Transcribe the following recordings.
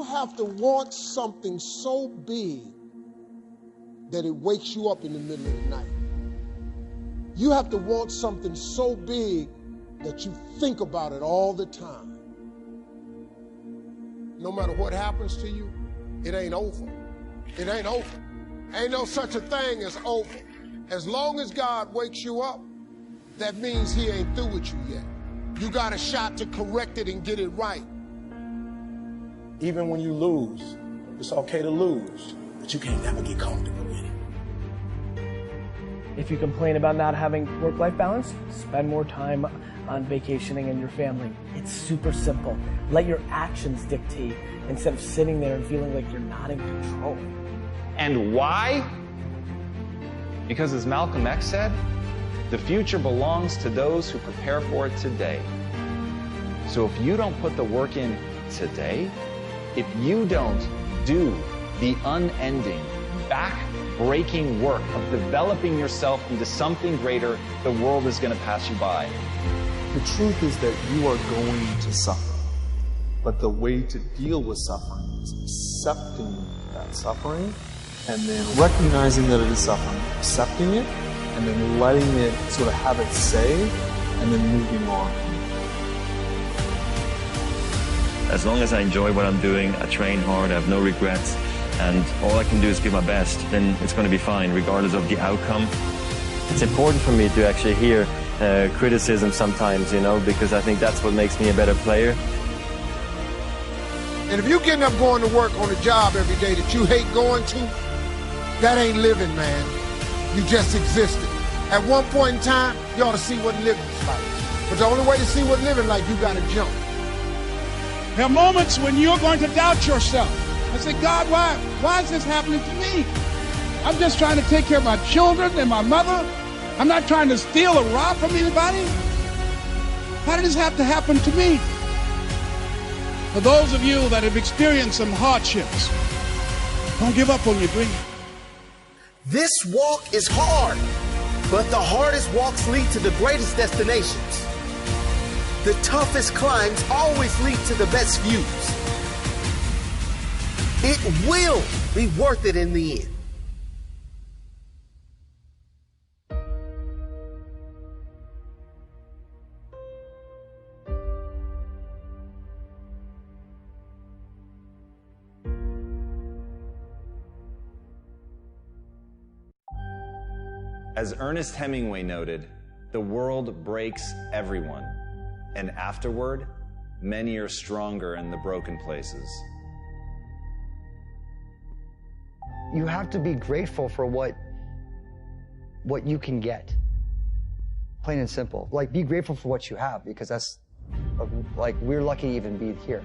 have to want something so big that it wakes you up in the middle of the night. You have to want something so big that you think about it all the time. No matter what happens to you, it ain't over. It ain't over. Ain't no such a thing as over. As long as God wakes you up, that means he ain't through with you yet. You got a shot to correct it and get it right. Even when you lose, it's okay to lose, but you can't never get comfortable with it. If you complain about not having work-life balance, spend more time on vacationing and your family. It's super simple. Let your actions dictate instead of sitting there and feeling like you're not in control. And why? Because as Malcolm X said, the future belongs to those who prepare for it today. So if you don't put the work in today, if you don't do the unending, back-breaking work of developing yourself into something greater, the world is going to pass you by. The truth is that you are going to suffer. But the way to deal with suffering is accepting that suffering and then recognizing that it is suffering, accepting it, and then letting it sort of have its say, and then moving on. As long as I enjoy what I'm doing, I train hard, I have no regrets, and all I can do is give my best, then it's going to be fine, regardless of the outcome. It's important for me to actually hear criticism sometimes, you know, because I think that's what makes me a better player. And if you're getting up going to work on a job every day that you hate going to, that ain't living, man. You just existed. At one point in time, you ought to see what living's like. But the only way to see what living like, you gotta jump. There are moments when you're going to doubt yourself. I say, God, why is this happening to me? I'm just trying to take care of my children and my mother. I'm not trying to steal or rob from anybody. Why did this have to happen to me? For those of you that have experienced some hardships, don't give up on your dream. This walk is hard, but the hardest walks lead to the greatest destinations. The toughest climbs always lead to the best views. It will be worth it in the end. As Ernest Hemingway noted, the world breaks everyone, and afterward, many are stronger in the broken places. You have to be grateful for what you can get. Plain and simple. Like, be grateful for what you have, because that's, like, we're lucky to even be here.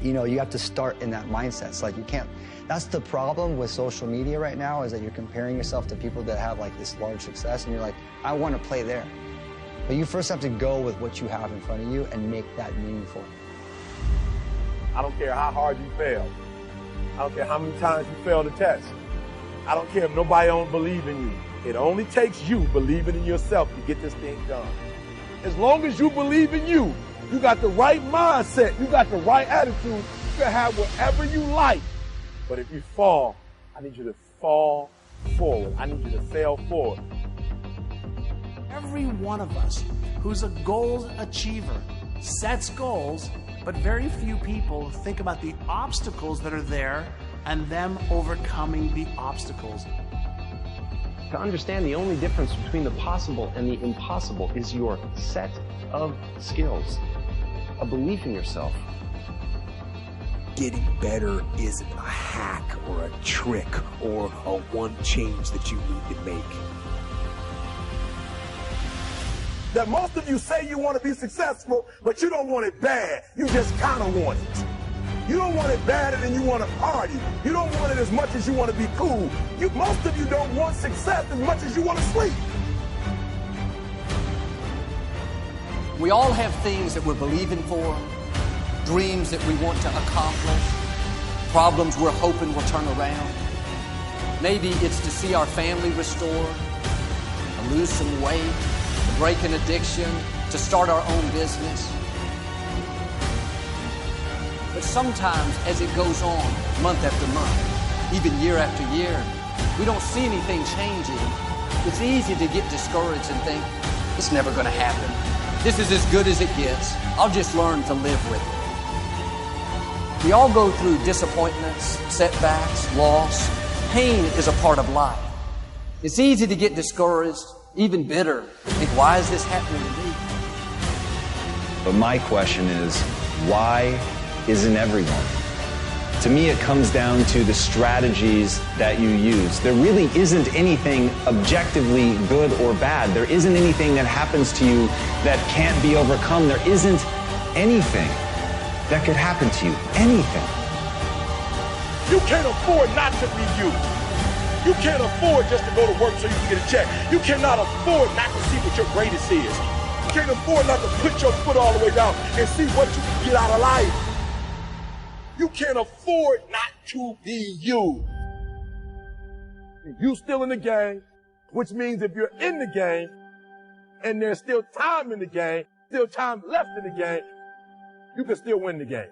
You know, you have to start in that mindset. It's like you can't, that's the problem with social media right now, is that you're comparing yourself to people that have like this large success, and you're like, I want to play there. But you first have to go with what you have in front of you and make that meaningful. I don't care how hard you fail. I don't care how many times you fail the test. I don't care if nobody don't believe in you. It only takes you believing in yourself to get this thing done. As long as you believe in you, you got the right mindset, you got the right attitude, you can have whatever you like. But if you fall, I need you to fall forward. I need you to fail forward. Every one of us who's a goal achiever sets goals, but very few people think about the obstacles that are there and them overcoming the obstacles. To understand, the only difference between the possible and the impossible is your set of skills, a belief in yourself. Getting better isn't a hack or a trick or a one change that you need to make. That most of you say you want to be successful, but you don't want it bad. You just kind of want it. You don't want it badder than you want to party. You don't want it as much as you want to be cool. Most of you don't want success as much as you want to sleep. We all have things that we're believing for, dreams that we want to accomplish, problems we're hoping will turn around. Maybe it's to see our family restored, to lose some weight, to break an addiction, to start our own business. But sometimes as it goes on, month after month, even year after year, we don't see anything changing. It's easy to get discouraged and think, it's never going to happen. This is as good as it gets. I'll just learn to live with it. We all go through disappointments, setbacks, loss. Pain is a part of life. It's easy to get discouraged, even bitter. Think, why is this happening to me? But my question is, why isn't everyone? To me, it comes down to the strategies that you use. There really isn't anything objectively good or bad. There isn't anything that happens to you that can't be overcome. There isn't anything that could happen to you. Anything. You can't afford not to be you. You can't afford just to go to work so you can get a check. You cannot afford not to see what your greatest is. You can't afford not to put your foot all the way down and see what you can get out of life. You can't afford not to be you. You still in the game, which means if you're in the game and there's still time in the game, still time left in the game, you can still win the game.